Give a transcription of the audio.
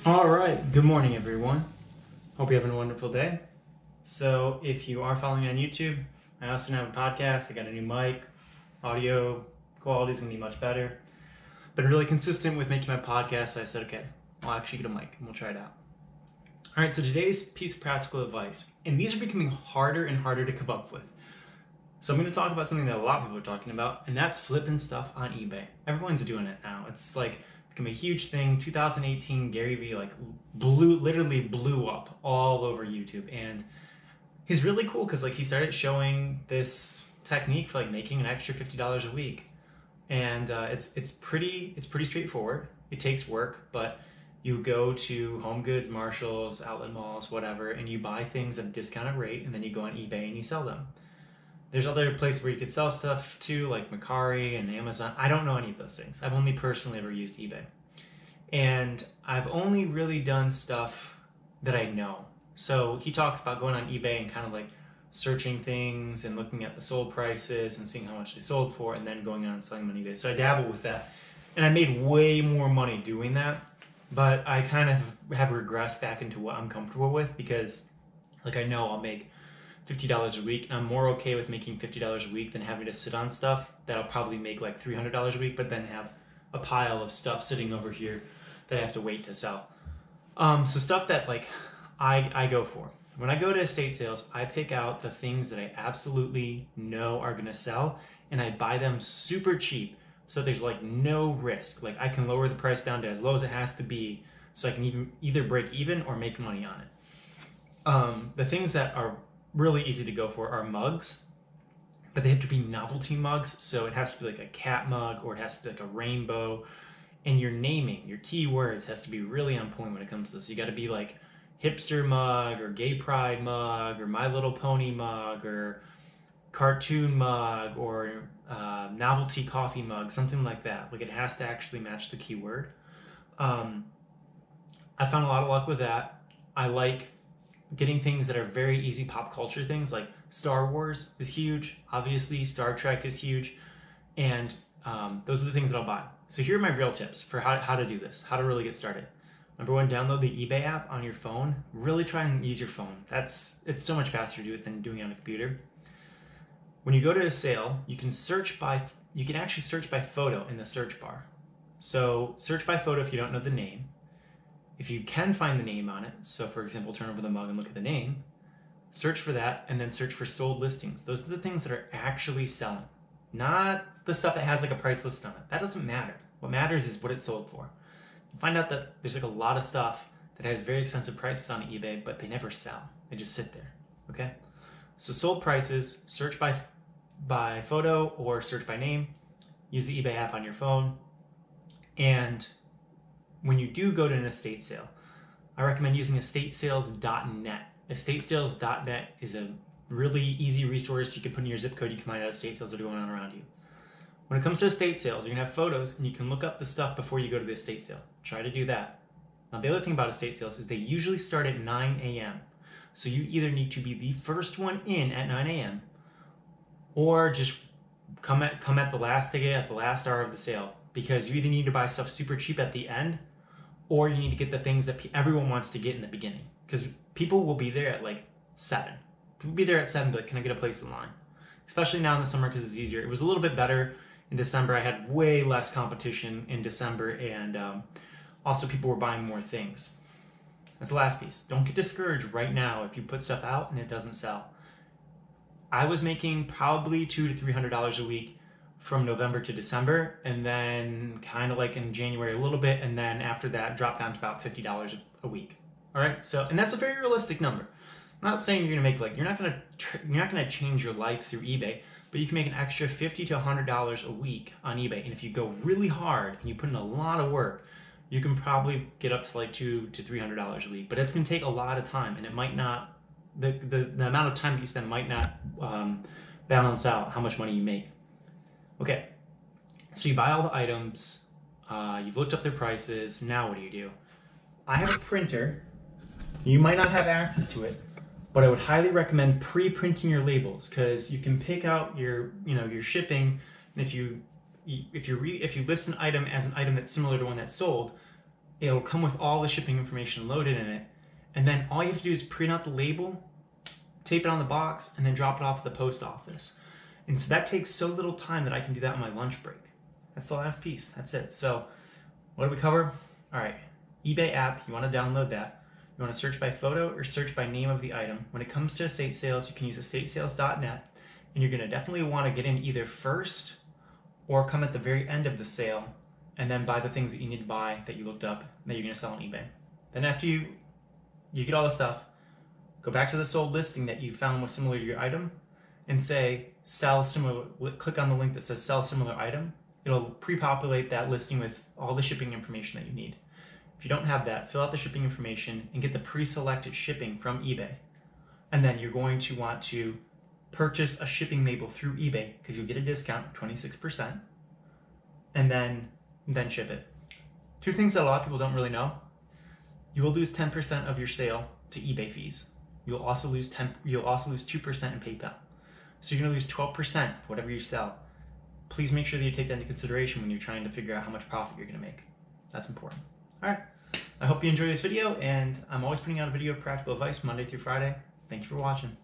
All right, good morning, everyone. Hope you're having a wonderful day. So, if you are following me on YouTube, I also now have a podcast. I got a new mic. Audio quality is going to be much better. Been really consistent with making my podcast, so I said, okay, I'll actually get a mic and we'll try it out. All right, so today's piece of practical advice, and these are becoming harder and harder to come up with. So, I'm going to talk about something that a lot of people are talking about, and that's flipping stuff on eBay. Everyone's doing it now. It's like become a huge thing. 2018, Gary Vee literally blew up all over YouTube, and he's really cool because he started showing this technique for making an extra $50 a week, and it's pretty straightforward. It takes work, but you go to Home Goods, Marshalls, outlet malls, whatever, and you buy things at a discounted rate, and then you go on eBay and you sell them. There's other places where you could sell stuff too, like Mercari and Amazon. I don't know any of those things. I've only personally ever used eBay. And I've only really done stuff that I know. So he talks about going on eBay and kind of searching things and looking at the sold prices and seeing how much they sold for and then going on and selling them on eBay. So I dabble with that. And I made way more money doing that. But I kind of have regressed back into what I'm comfortable with because I know I'll make $50 a week. I'm more okay with making $50 a week than having to sit on stuff that I'll probably make $300 a week, but then have a pile of stuff sitting over here that I have to wait to sell. So stuff that I go for. When I go to estate sales, I pick out the things that I absolutely know are gonna sell, and I buy them super cheap. So there's no risk. I can lower the price down to as low as it has to be, so I can either break even or make money on it. The things that are really easy to go for are mugs, but they have to be novelty mugs. So it has to be a cat mug, or it has to be a rainbow. And your naming, your keywords has to be really on point when it comes to this. You got to be hipster mug, or gay pride mug, or My Little Pony mug, or cartoon mug, or novelty coffee mug, something like that. It has to actually match the keyword. I found a lot of luck with that. I like getting things that are very easy pop culture things, like Star Wars is huge, obviously Star Trek is huge, and those are the things that I'll buy. So here are my real tips for how to do this, how to really get started. Number one, download the eBay app on your phone. Really try and use your phone. It's so much faster to do it than doing it on a computer. When you go to a sale, you can actually search by photo in the search bar. So search by photo if you don't know the name. If you can find the name on it, so for example, turn over the mug and look at the name, search for that, and then search for sold listings. Those are the things that are actually selling, not the stuff that has a price list on it. That doesn't matter. What matters is what it's sold for. You find out that there's a lot of stuff that has very expensive prices on eBay, but they never sell. They just sit there, okay? So sold prices, search by photo or search by name. Use the eBay app on your phone. And when you do go to an estate sale, I recommend using estatesales.net. Estatesales.net is a really easy resource. You can put in your zip code, you can find out estate sales that are going on around you. When it comes to estate sales, you're gonna have photos and you can look up the stuff before you go to the estate sale. Try to do that. Now the other thing about estate sales is they usually start at 9 a.m. So you either need to be the first one in at 9 a.m. or just come at the last day, at the last hour of the sale, because you either need to buy stuff super cheap at the end, or you need to get the things that everyone wants to get in the beginning. Because people will be there at 7. People will be there at 7, but can I get a place in line? Especially now in the summer because it's easier. It was a little bit better in December. I had way less competition in December, and also people were buying more things. That's the last piece. Don't get discouraged right now if you put stuff out and it doesn't sell. I was making probably $200 to $300 a week from November to December, and then kind of in January a little bit, and then after that dropped down to about $50 a week. All right, so, and that's a very realistic number. I'm not saying you're gonna make you're not gonna change your life through eBay, but you can make an extra $50 to $100 a week on eBay, and if you go really hard and you put in a lot of work, you can probably get up to $200 to $300 a week. But it's gonna take a lot of time, and it might not, the amount of time that you spend might not balance out how much money you make. Okay, so you buy all the items, you've looked up their prices, now what do? I have a printer. You might not have access to it, but I would highly recommend pre-printing your labels, because you can pick out your shipping, and if you list an item as an item that's similar to one that's sold, It'll come with all the shipping information loaded in it. And then all you have to do is print out the label, tape it on the box, and then drop it off at the post office. And so that takes so little time that I can do that on my lunch break. That's the last piece. That's it. So what do we cover? All right, eBay app, you want to download that. You want to search by photo or search by name of the item. When it comes to estate sales, you can use estatesales.net, and you're going to definitely want to get in either first or come at the very end of the sale and then buy the things that you need to buy that you looked up that you're going to sell on eBay. Then after you get all the stuff, go back to the sold listing that you found was similar to your item and say sell similar, click on the link that says sell similar item. It'll pre-populate that listing with all the shipping information that you need. If you don't have that, fill out the shipping information and get the pre-selected shipping from eBay. And then you're going to want to purchase a shipping label through eBay because you'll get a discount of 26%, and then ship it. Two things that a lot of people don't really know. You will lose 10% of your sale to eBay fees. You'll also lose 2% in PayPal. So you're going to lose 12% of whatever you sell. Please make sure that you take that into consideration when you're trying to figure out how much profit you're going to make. That's important. All right. I hope you enjoy this video, and I'm always putting out a video of practical advice Monday through Friday. Thank you for watching.